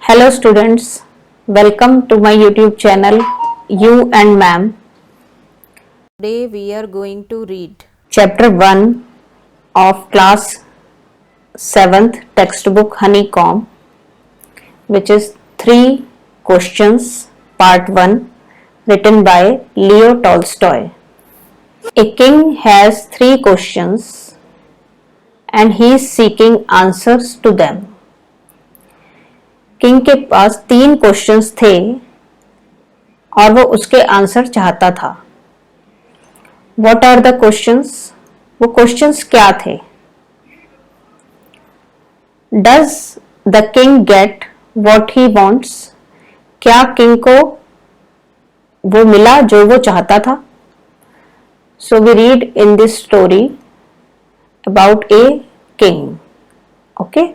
Hello students, welcome to my YouTube channel You and Ma'am. Today we are going to read Chapter 1 of class 7th textbook Honeycomb, which is 3 questions part 1 written by Leo Tolstoy. A king has 3 questions and he is seeking answers to them. King के पास 3 questions थे और वो उसके answer चाहता था. What are the questions? वो questions क्या थे? Does the king get what he wants? क्या किंग को वो मिला जो वो चाहता था? So we read in this story about a king. Okay?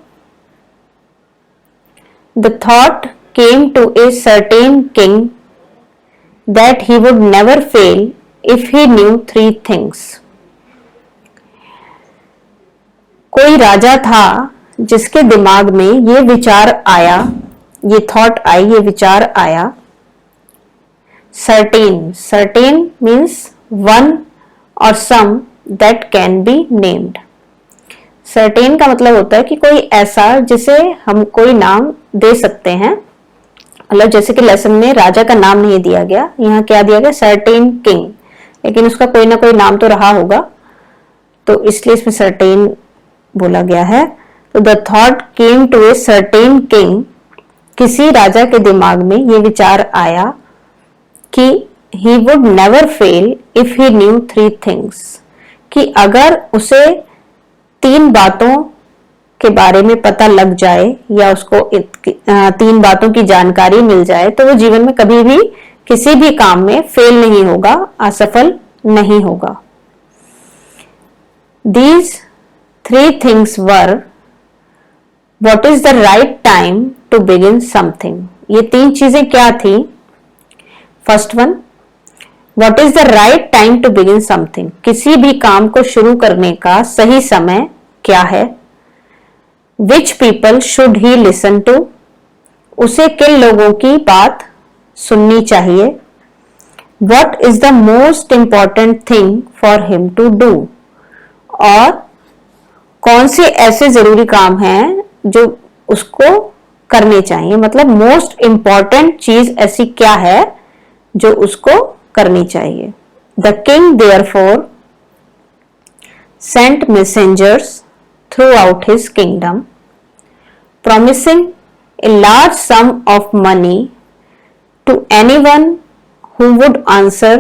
The thought came to a certain king that he would never fail if he knew 3 things. कोई राजा था जिसके दिमाग में ये विचार आया, ये थॉट आई, ये विचार आया. Certain means one or some that can be named. Certain का मतलब होता है कि कोई ऐसा जिसे हम कोई नाम दे सकते हैं. मतलब जैसे कि लेसन में राजा का नाम नहीं दिया गया, यहाँ क्या दिया गया? Certain king. लेकिन उसका कोई ना कोई नाम तो रहा होगा, तो इसलिए इसमें सर्टेन बोला गया है. तो the thought came to a certain king, किसी राजा के दिमाग में ये विचार आया कि he would never fail if he knew 3 things, कि अगर उसे 3 बातों के बारे में पता लग जाए या उसको 3 बातों की जानकारी मिल जाए तो वो जीवन में कभी भी किसी भी काम में फेल नहीं होगा, असफल नहीं होगा. These 3 things were: what is the right time to begin something? ये 3 चीजें क्या थी? First one, What is the right time to begin something? किसी भी काम को शुरू करने का सही समय क्या है? Which people should he listen to? उसे किन लोगों की बात सुननी चाहिए? What is the most important thing for him to do? और कौन से ऐसे जरूरी काम हैं जो उसको करने चाहिए? मतलब मोस्ट इंपॉर्टेंट चीज ऐसी क्या है जो उसको करनी चाहिए. The king therefore sent messengers throughout his kingdom, promising a large sum of money to anyone who would answer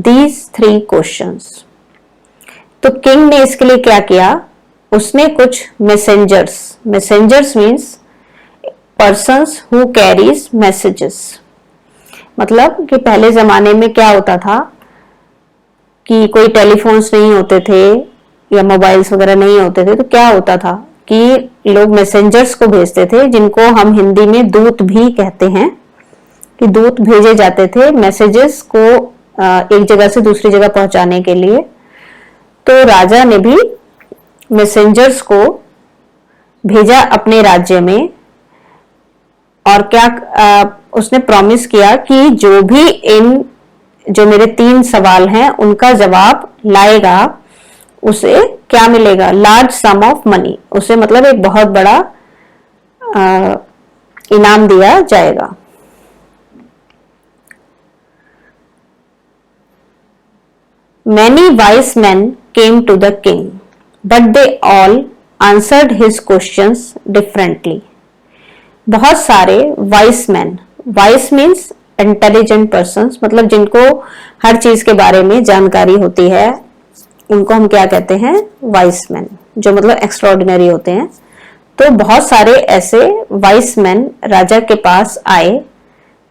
these 3 questions. तो किंग ने इसके लिए क्या किया? उसने कुछ messengers means persons who carries messages. मतलब कि पहले जमाने में क्या होता था कि कोई टेलीफोन्स नहीं होते थे या मोबाइल्स वगैरह नहीं होते थे, तो क्या होता था कि लोग मैसेंजर्स को भेजते थे, जिनको हम हिंदी में दूत भी कहते हैं, कि दूत भेजे जाते थे मैसेजेस को एक जगह से दूसरी जगह पहुंचाने के लिए. तो राजा ने भी मैसेंजर्स को भेजा अपने राज्य में और क्या उसने प्रॉमिस किया कि जो मेरे 3 सवाल हैं उनका जवाब लाएगा उसे क्या मिलेगा? Large some of money. उसे मतलब एक बहुत बड़ा इनाम दिया जाएगा. Many wise men came to the king, but they all answered his questions differently. बहुत सारे vice man, vice means intelligent persons, मतलब जिनको हर चीज के बारे में जानकारी होती है, उनको हम क्या कहते हैं? वाइस मैन, जो मतलब एक्स्ट्राऑर्डिनरी होते हैं. तो बहुत सारे ऐसे वाइस मैन राजा के पास आए,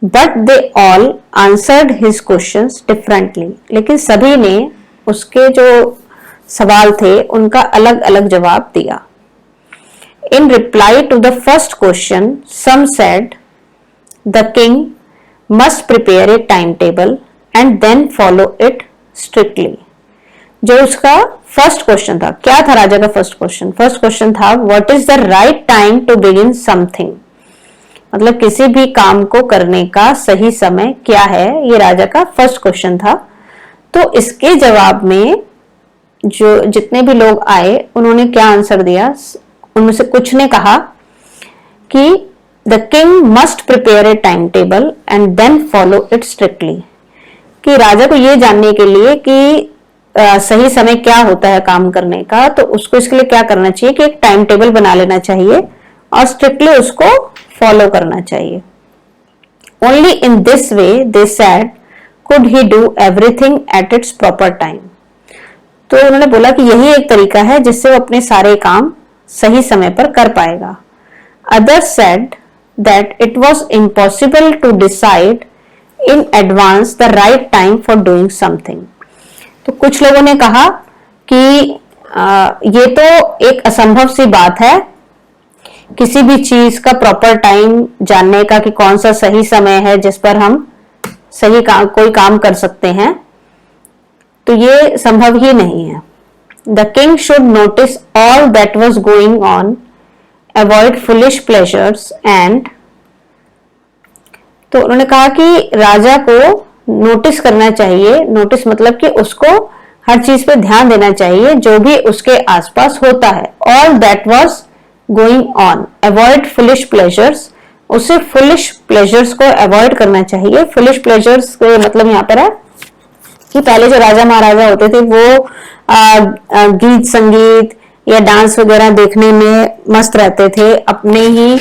but they all answered his questions differently, लेकिन सभी ने उसके जो सवाल थे उनका अलग अलग जवाब दिया. In reply to the first question, some said, the king must prepare a timetable and then follow it strictly. जो उसका फर्स्ट क्वेश्चन था, क्या था राजा का फर्स्ट क्वेश्चन था, what is the right time to begin something. मतलब किसी भी काम को करने का सही समय क्या है, ये राजा का फर्स्ट क्वेश्चन था। तो इसके जवाब में जो जितने भी लोग आए उन्होंने क्या आंसर दिया, उनमें से कुछ ने कहा कि the king must prepare a time table and then follow it strictly, कि राजा को ये जानने के लिए कि सही समय क्या होता है काम करने का, तो उसको इसके लिए क्या करना चाहिए कि एक टाइम टेबल बना लेना चाहिए और स्ट्रिक्टली उसको फॉलो करना चाहिए। Only in this way they said could he do everything at its proper time. तो उन्होंने बोला कि यही एक तरीका है जिससे वो अपने सारे काम सही समय पर कर पाएगा। Others said that it was impossible to decide in advance the right time for doing something. तो कुछ लोगों ने कहा कि ये तो एक असंभव सी बात है किसी भी चीज का प्रॉपर टाइम जानने का, कि कौन सा सही समय है जिस पर हम सही कोई काम कर सकते हैं, तो ये संभव ही नहीं है। The king should notice all that was going on, avoid foolish pleasures and, तो उन्होंने कहा कि राजा को नोटिस करना चाहिए, नोटिस मतलब कि उसको हर चीज पे ध्यान देना चाहिए जो भी उसके आसपास होता है। All that was going on, avoid foolish pleasures, उसे foolish pleasures को अवॉइड करना चाहिए। foolish pleasures का मतलब यहाँ पर है कि पहले जो राजा महाराजा होते थे वो गीत संगीत या डांस वगैरह देखने में मस्त रहते थे, अपने ही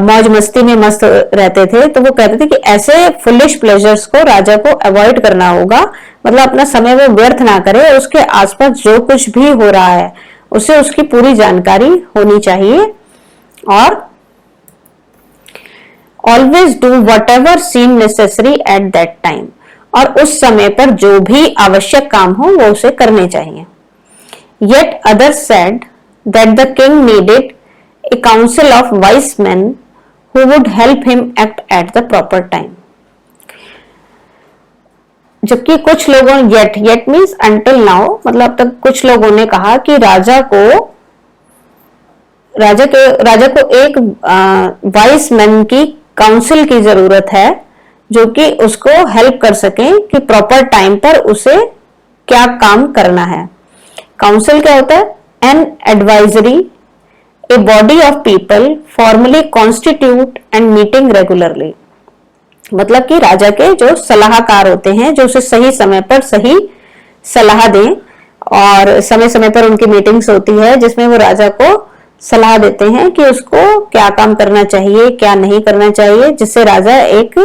मौज मस्ती में मस्त रहते थे। तो वो कहते थे कि ऐसे फुलिश प्लेजर्स को राजा को अवॉइड करना होगा, मतलब अपना समय वो व्यर्थ ना करे, उसके आसपास जो कुछ भी हो रहा है उसे उसकी पूरी जानकारी होनी चाहिए। और always do whatever seem necessary at that time, और उस समय पर जो भी आवश्यक काम हो वो उसे करने चाहिए। Yet others said that the king needed a council of wise men who would help him act at the proper time. जबकि कुछ लोगों yet means until now, मतलब अब तक कुछ लोगों ने कहा कि राजा को एक वाइस मैन की काउंसिल की जरूरत है जो कि उसको हेल्प कर सके कि प्रॉपर टाइम पर उसे क्या काम करना है। काउंसिल क्या होता है? An advisory, a body of people formally constitute and meeting regularly, मतलब कि राजा के जो सलाहकार होते हैं जो उसे सही समय पर सही सलाह दें, और समय समय पर उनकी मीटिंग्स होती है जिसमें वो राजा को सलाह देते हैं कि उसको क्या काम करना चाहिए क्या नहीं करना चाहिए, जिससे राजा एक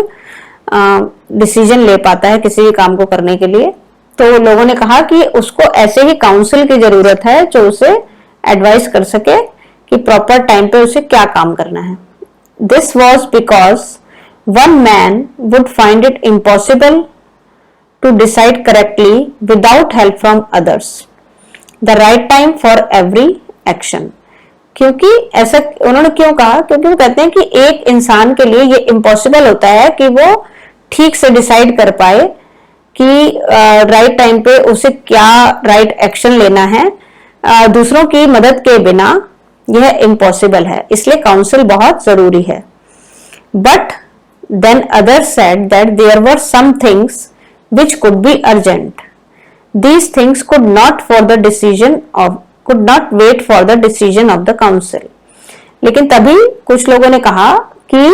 डिसीजन ले पाता है किसी भी काम को करने के लिए। तो लोगों ने कहा कि उसको ऐसे ही काउंसिल की जरूरत है जो उसे एडवाइस कर सके कि प्रॉपर टाइम पे उसे क्या काम करना है। This was because one man would find it impossible to decide correctly without help from others the right time for every action. क्योंकि ऐसा उन्होंने क्यों कहा? क्योंकि वो कहते हैं कि एक इंसान के लिए ये इम्पॉसिबल होता है कि वो ठीक से डिसाइड कर पाए कि राइट टाइम पे उसे क्या राइट एक्शन लेना है, दूसरों की मदद के बिना यह इम्पॉसिबल है, इसलिए काउंसिल बहुत जरूरी है। But then others said that there were some things which could be urgent, these things could not wait for the decision of the council. लेकिन तभी कुछ लोगों ने कहा कि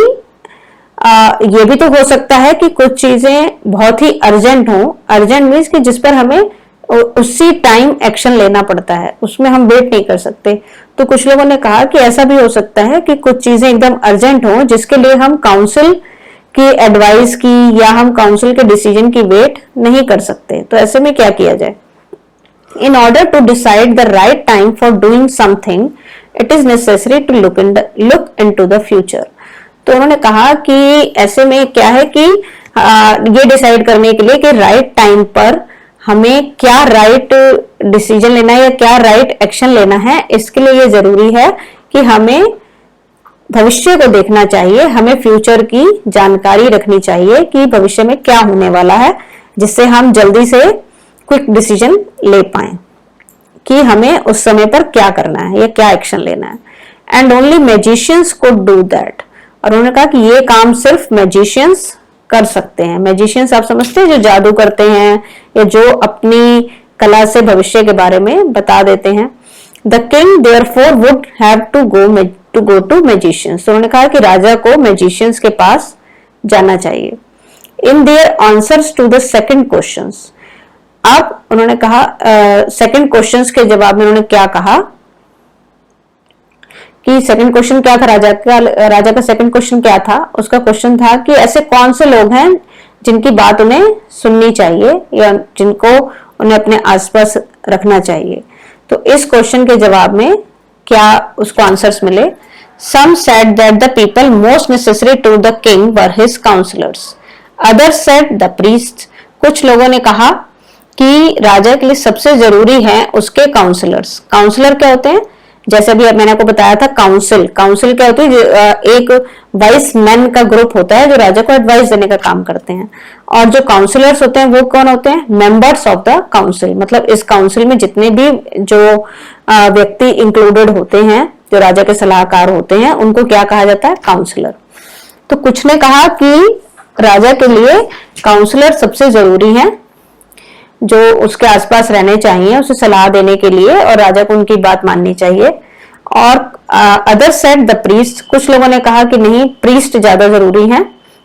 ये भी तो हो सकता है कि कुछ चीजें बहुत ही अर्जेंट हो। अर्जेंट मीन्स कि जिस पर हमें उसी टाइम एक्शन लेना पड़ता है, उसमें हम वेट नहीं कर सकते। तो कुछ लोगों ने कहा कि ऐसा भी हो सकता है कि कुछ चीजें एकदम अर्जेंट हो जिसके लिए हम काउंसिल की एडवाइस की या हम काउंसिल के डिसीजन की वेट नहीं कर सकते। तो ऐसे में क्या किया जाए? In order to decide the right time for doing something, it is necessary to look into the future. तो उन्होंने कहा कि ऐसे में क्या है कि ये डिसाइड करने के लिए कि राइट टाइम पर हमें क्या राइट डिसीजन लेना है या क्या राइट एक्शन लेना है, इसके लिए ये जरूरी है कि हमें भविष्य को देखना चाहिए, हमें फ्यूचर की जानकारी रखनी चाहिए कि भविष्य में क्या होने वाला है, जिससे हम जल्दी से क्विक डिसीजन ले पाए कि हमें उस समय पर क्या करना है या क्या एक्शन लेना है। And only magicians could do that, और उन्होंने कहा कि ये काम सिर्फ मैजिशियंस कर सकते हैं। मैजिशियंस आप समझते हैं, जो जादू करते हैं या जो अपनी कला से भविष्य के बारे में बता देते हैं। The king therefore would have to go to magicians. उन्होंने कहा कि राजा को मैजिशियंस के पास जाना चाहिए। In their answers to the second questions, अब उन्होंने कहा सेकंड क्वेश्चंस के जवाब में उन्होंने क्या कहा कि सेकंड क्वेश्चन क्या था राजा का सेकंड क्वेश्चन क्या था? उसका क्वेश्चन था कि ऐसे कौन से लोग हैं जिनकी बात उन्हें सुननी चाहिए या जिनको उन्हें अपने आसपास रखना चाहिए। तो इस क्वेश्चन के जवाब में क्या उसको आंसर्स मिले? Some said that the people most necessary to the king were his counselors. Others said the priests. कुछ लोगों ने कहा कि राजा के लिए सबसे जरूरी है उसके काउंसलर्स। काउंसलर क्या होते हैं? जैसे भी मैंने आपको बताया था, काउंसिल क्या होती है? एक वाइस मैन का ग्रुप होता है जो राजा को एडवाइस देने का काम करते हैं। और जो काउंसलर्स होते हैं वो कौन होते हैं? Members of the council. मतलब इस काउंसिल में जितने भी जो व्यक्ति इंक्लूडेड होते हैं, जो राजा के सलाहकार होते हैं, उनको क्या कहा जाता है? काउंसलर। तो कुछ ने कहा कि राजा के लिए काउंसलर सबसे जरूरी है, जो उसके आसपास रहने चाहिए उसे सलाह देने के लिए, और राजा को उनकी बात माननी चाहिए। और अदर सेड द प्रीस्ट, कुछ लोगों ने कहा कि नहीं, प्रीस्ट ज्यादा जरूरी हैं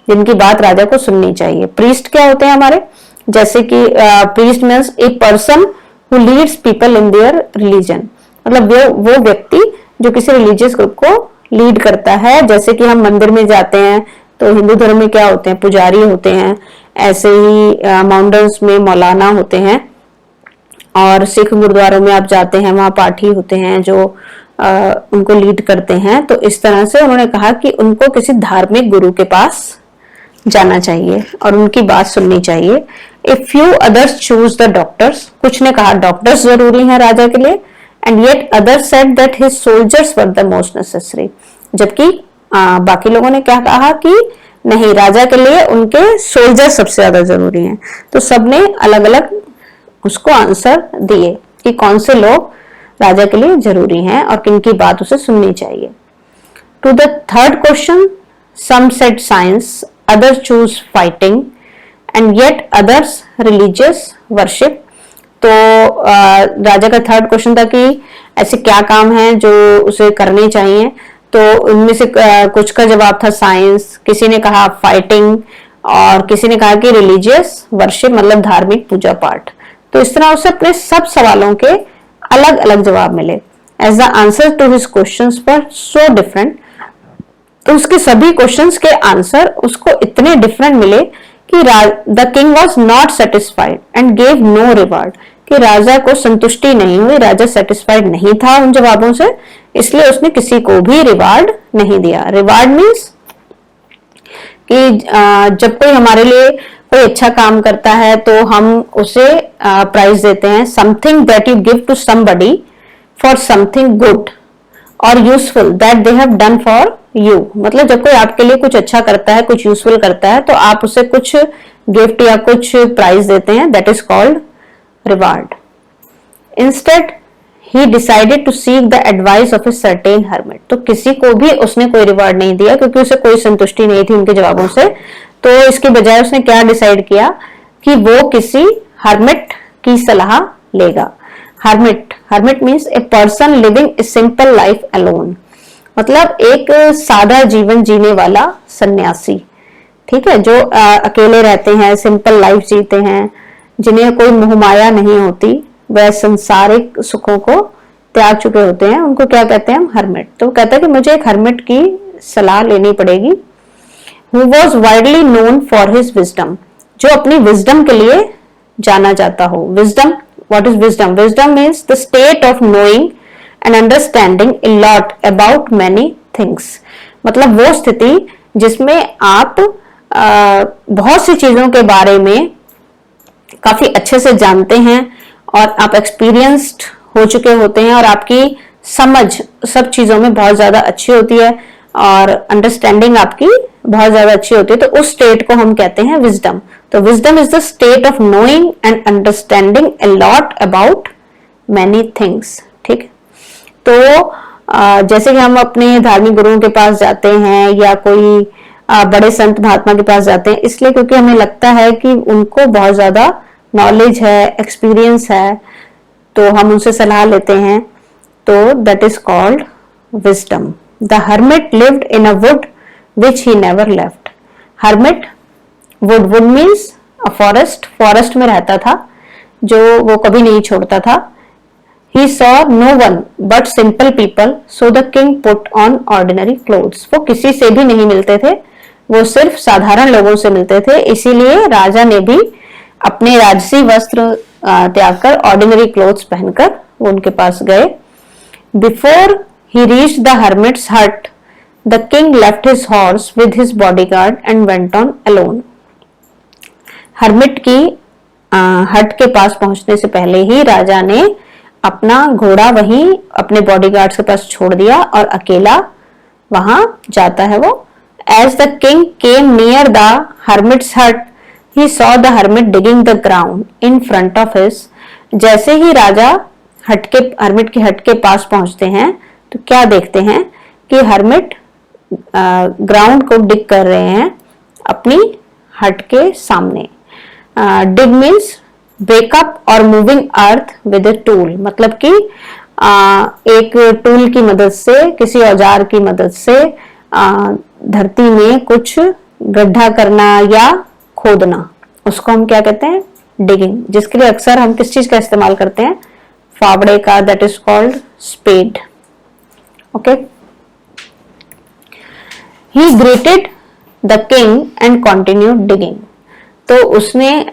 जिनकी बात राजा को सुननी चाहिए। प्रीस्ट क्या होते हैं हमारे? जैसे कि priest means a person who Leeds people in their religion. मतलब वो व्यक्ति जो किसी रिलीजियस ग्रुप को लीड करता है। जैसे कि हम मंदिर में जाते हैं तो हिंदू धर्म में क्या होते हैं? पुजारी होते हैं। ऐसे ही माउंटेन्स में मौलाना होते हैं, और सिख गुरुद्वारों में आप जाते हैं, वहां पाठी होते हैं जो उनको लीड करते हैं। तो इस तरह से उन्होंने कहा कि उनको किसी धार्मिक गुरु के पास जाना चाहिए और उनकी बात सुननी चाहिए। A few others choose the doctors, कुछ ने कहा डॉक्टर्स जरूरी हैं राजा के लिए। And yet others said that his soldiers were the most necessary, जबकि बाकी लोगों ने क्या कहा कि नहीं, राजा के लिए उनके सोल्जर सबसे ज्यादा जरूरी हैं। तो सबने अलग अलग उसको आंसर दिए कि कौन से लोग राजा के लिए जरूरी हैं और किनकी बात उसे सुननी चाहिए। To the third question, some said science, others choose fighting and yet others religious worship. तो राजा का थर्ड क्वेश्चन था कि ऐसे क्या काम है जो उसे करने चाहिए। तो उनमें से कुछ का जवाब था साइंस, किसी ने कहा फाइटिंग, और किसी ने कहा कि रिलीजियस वर्शिप मतलब धार्मिक पूजा पाठ। तो इस तरह उसे अपने सब सवालों के अलग अलग जवाब मिले। As the answer to his questions were so different, तो उसके सभी क्वेश्चंस के आंसर उसको इतने डिफरेंट मिले कि the king was not satisfied and gave no reward, कि राजा को संतुष्टि नहीं हुई, राजा सेटिस्फाइड नहीं था उन जवाबों से, इसलिए उसने किसी को भी रिवार्ड नहीं दिया। रिवार्ड मीन्स कि जब कोई हमारे लिए कोई अच्छा काम करता है तो हम उसे प्राइज देते हैं। Something that you give to somebody for something good और useful that they have done for you. मतलब जब कोई आपके लिए कुछ अच्छा करता है, कुछ यूजफुल करता है, तो आप उसे कुछ गिफ्ट या कुछ प्राइज देते हैं, that is called reward. Instead he decided to seek the advice of a certain hermit. तो किसी को भी उसने कोई रिवार्ड नहीं दिया क्योंकि उसे कोई संतुष्टि नहीं थी उनके जवाबों से। तो इसके बजाय उसने क्या डिसाइड किया कि वो किसी हर्मिट की सलाह लेगा। Hermit means a person living a simple life alone, मतलब एक सादा जीवन जीने वाला सन्यासी। ठीक है, जो अकेले रहते हैं, सिंपल लाइफ जीते हैं, जिन्हें कोई मोहमाया नहीं होती, वह संसारिक सुखों को त्याग चुके होते हैं, उनको क्या कहते हैं हम? हर्मिट। तो कहता है कि मुझे एक हर्मिट की सलाह लेनी पड़ेगी। Who was widely known for his wisdom, जो अपनी विजडम के लिए जाना जाता हो। Wisdom, what is wisdom? Wisdom means the state of knowing and understanding a lot about many things, मतलब वो स्थिति जिसमें आप बहुत सी चीजों के बारे में काफी अच्छे से जानते हैं और आप एक्सपीरियंस्ड हो चुके होते हैं और आपकी समझ सब चीजों में बहुत ज्यादा अच्छी होती है और अंडरस्टैंडिंग आपकी बहुत ज्यादा अच्छी होती है। तो उस स्टेट को हम कहते हैं विजडम। तो wisdom is the state of knowing and understanding a lot about many things. ठीक, तो जैसे कि हम अपने धार्मिक गुरुओं के पास जाते हैं या कोई बड़े संत महात्मा के पास जाते हैं, इसलिए क्योंकि हमें लगता है कि उनको बहुत ज्यादा नॉलेज है, एक्सपीरियंस है, तो हम उनसे सलाह लेते हैं, तो that is called wisdom. The hermit lived in a would which he never left. Hermit, would means a forest, forest में रहता था जो वो कभी नहीं छोड़ता था। He saw no one but simple people, so the king put on ordinary clothes. वो किसी से भी नहीं मिलते थे, वो सिर्फ साधारण लोगों से मिलते थे, इसीलिए राजा ने भी अपने राजसी वस्त्र त्याग कर ऑर्डिनरी क्लोथ्स पहनकर वो उनके पास गए। Before he reached the hermit's hut, the king left his horse with his bodyguard and went on alone. Hermit की हट के पास पहुंचने से पहले ही राजा ने अपना घोड़ा वहीं अपने बॉडीगार्ड्स के पास छोड़ दिया और अकेला वहां जाता है वो। As the king came near the hermit's hut, he saw the hermit digging the ground in front of his. जैसे ही राजा हर्मिट की हट के पास पहुंचते हैं तो क्या देखते हैं कि हर्मिट ग्राउंड को डिग कर रहे हैं अपनी हट के सामने। डिग मीन्स ब्रेकअप और moving earth with a tool, मतलब कि एक टूल की मदद से, किसी औजार की मदद से धरती में कुछ गड्ढा करना या खोदना, उसको हम क्या कहते हैं? डिगिंग। जिसके लिए अक्सर हम किस चीज का इस्तेमाल करते हैं? फावड़े का, that is called spade. Okay. He greeted the king and continued digging. तो उसने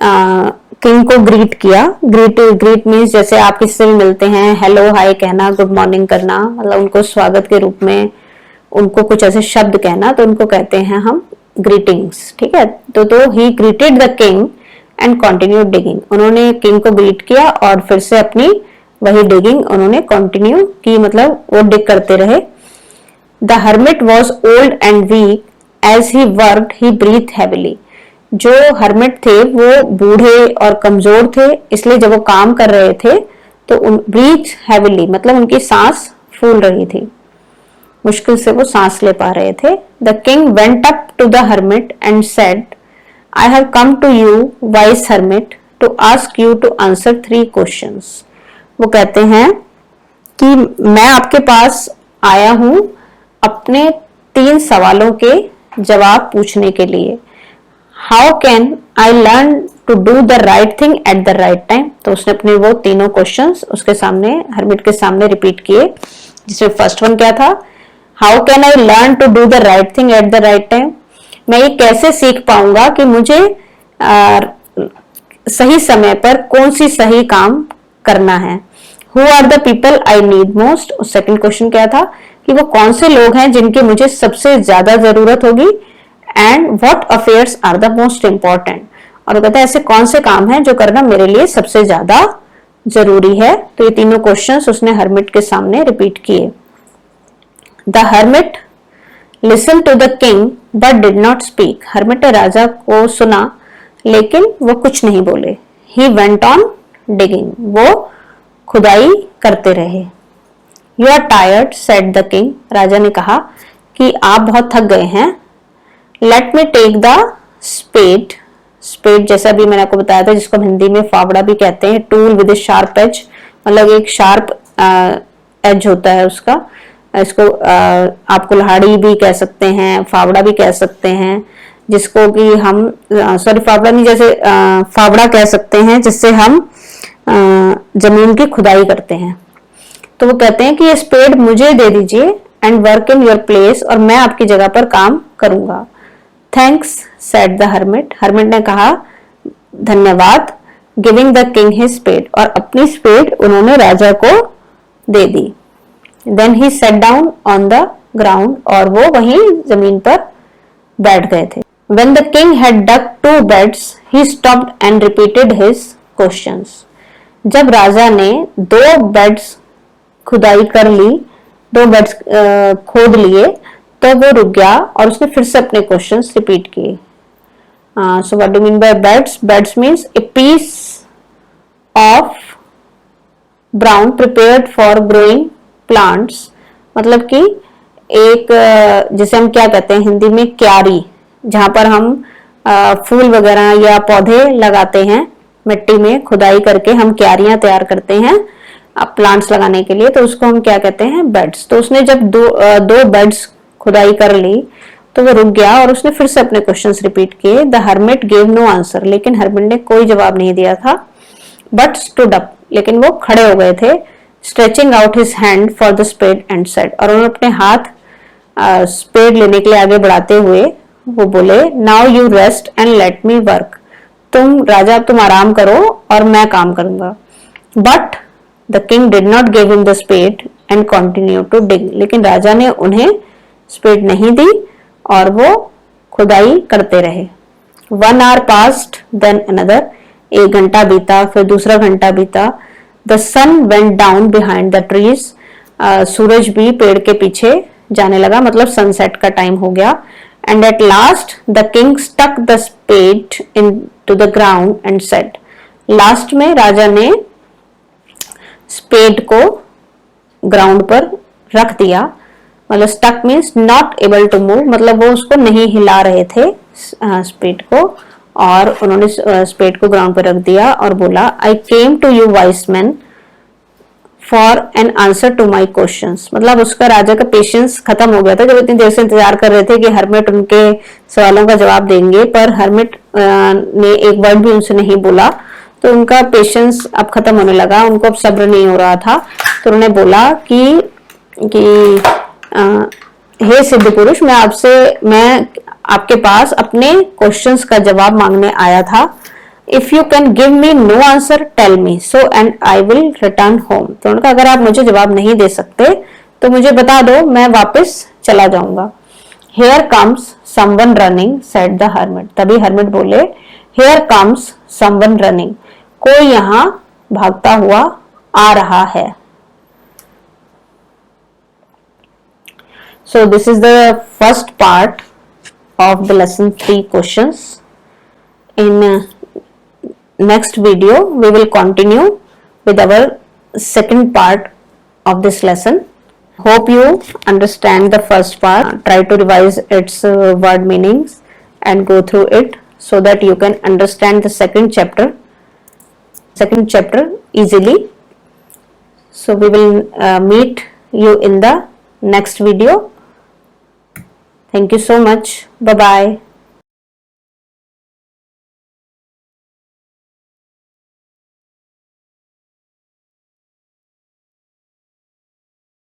किंग को ग्रीट किया। ग्रीट मीन्स जैसे आप किसी से भी मिलते हैं, हेलो हाय कहना, गुड मॉर्निंग करना, मतलब उनको स्वागत के रूप में उनको कुछ ऐसे शब्द कहना, तो उनको कहते हैं हम ग्रीटिंग्स। ठीक है। तो ही greeted the king and continued digging. उन्होंने किंग को ग्रीट किया और फिर से अपनी वही डिगिंग उन्होंने कंटिन्यू की, मतलब वो डिग करते रहे। The hermit was old and weak, as he worked he breathe heavily. जो हर्मिट थे वो बूढ़े और कमजोर थे, इसलिए जब वो काम कर रहे थे तो ब्रीथ हैविली मतलब उनकी सांस फूल रही थी, मुश्किल से वो सांस ले पा रहे थे। The king went up to the hermit and said, I have come to you wise hermit to ask you to answer 3 questions. वो कहते हैं कि मैं आपके पास आया हूं अपने 3 सवालों के जवाब पूछने के लिए। How can I learn to do the right thing at the right time. तो उसने अपने वो तीनों क्वेश्चंस उसके सामने, हर्मिट के सामने रिपीट किए, जिसमें फर्स्ट वन क्या था? How can I learn to do the right thing at the right time. मैं ये कैसे सीख पाऊंगा कि मुझे सही समय पर कौन सी सही काम करना है। Who are the people I need most. Second question क्या था कि वो कौन से लोग हैं जिनकी मुझे सबसे ज्यादा जरूरत होगी। And what affairs are the most important. और वो कहता है ऐसे कौन से काम हैं जो करना मेरे लिए सबसे ज्यादा जरूरी है। तो ये तीनों क्वेश्चंस उसने हर्मिट के सामने रिपीट किए। The hermit listen to the king but did not speak. Hermit ने राजा को सुना लेकिन वो कुछ नहीं बोले। He went on digging. वो खुदाई करते रहे। You are tired said the king. राजा ने कहा कि आप बहुत थक गए हैं। Let me take the spade. Spade जैसा भी मैंने आपको बताया था, जिसको हम हिंदी में फावड़ा भी कहते हैं, टूल विद शार्प एज, मतलब एक शार्प एज होता है उसका। इसको आप कुल्हाड़ी भी कह सकते हैं, फावड़ा भी कह सकते हैं, जिसको कि हम फावड़ा नहीं, जैसे फावड़ा कह सकते हैं जिससे हम जमीन की खुदाई करते हैं। तो वो कहते हैं कि ये स्पेड मुझे दे दीजिए and work in your place, और मैं आपकी जगह पर काम करूंगा। Thanks said the hermit. Hermit ने कहा धन्यवाद। Giving the king his spade, और अपनी स्पेड उन्होंने राजा को दे दी। Then he set down on the ground, और वो वहीं जमीन पर बैठ गए थे। When the king had dug 2 beds, he stopped and repeated his questions. जब राजा ने 2 बेड्स खुदाई कर ली, 2 बेड्स खोद लिए, तो वो रुक गया और उसने फिर से अपने क्वेश्चंस रिपीट किए। So what do you mean by beds? Beds means a piece of ground prepared for growing plants मतलब कि एक जिसे हम क्या कहते हैं हिंदी में क्यारी, जहां पर हम फूल वगैरह या पौधे लगाते हैं, मिट्टी में खुदाई करके हम क्यारियां तैयार करते हैं प्लांट्स लगाने के लिए, तो उसको हम क्या कहते हैं, बेड्स। तो उसने जब दो बेड्स खुदाई कर ली तो वो रुक गया और उसने फिर से अपने क्वेश्चंस रिपीट किए। The hermit gave no answer, लेकिन हर्मिट ने कोई जवाब नहीं दिया था। बट स्टूड अप, लेकिन वो खड़े हो गए थे। Stretching out his hand for the spade and said, और उन्होंने अपने हाथ स्पेड लेने के लिए आगे बढ़ाते हुए वो बोले, now you rest and let me work, तुम राजा तुम आराम करो और मैं काम करूंगा। But the king did not give him the spade and continue to dig, लेकिन राजा ने उन्हें स्पेड नहीं दी और वो खुदाई करते रहे। 1 hour passed, then another, 1 घंटा बीता, फिर दूसरा घंटा बीता। The sun went down behind the trees, सूरज भी पेड़ के पीछे जाने लगा, मतलब सनसेट का टाइम हो गया। And at last the king stuck the spade into the ground and said, last में राजा ने स्पेड को ग्राउंड पर रख दिया, मतलब stuck means not able to move, मतलब वो उसको नहीं हिला रहे थे स्पेड को, और उन्होंने स्पेड को ग्राउंड पर रख दिया और बोला, I came to you wise man for an answer to my questions. मतलब उसका राजा का पेशेंस खत्म हो गया था, जब इतनी देर से इंतजार कर रहे थे कि हर्मिट उनके सवालों का जवाब देंगे, पर हर्मिट ने एक वर्ड भी उनसे नहीं बोला, तो उनका पेशेंस अब खत्म होने लगा, उनको अब सब्र नहीं हो रहा था। तो उन्होंने बोला कि हे सिद्ध पुरुष, मैं आपके पास अपने क्वेश्चंस का जवाब मांगने आया था। If you can give me no answer tell me so and I will return home. तो उन्होंने कहा, अगर आप मुझे जवाब नहीं दे सकते तो मुझे बता दो, मैं वापस चला जाऊंगा। Here comes someone running said the hermit, तभी हर्मिट बोले, हेयर कम्स समवन रनिंग, कोई यहाँ भागता हुआ आ रहा है। So this is the first part of the lesson 3 questions. In next video we will continue with our second part of this lesson. Hope you understand the first part. Try to revise its word meanings and go through it so that you can understand the second chapter easily. So we will meet you in the next video. Thank you so much. Bye bye.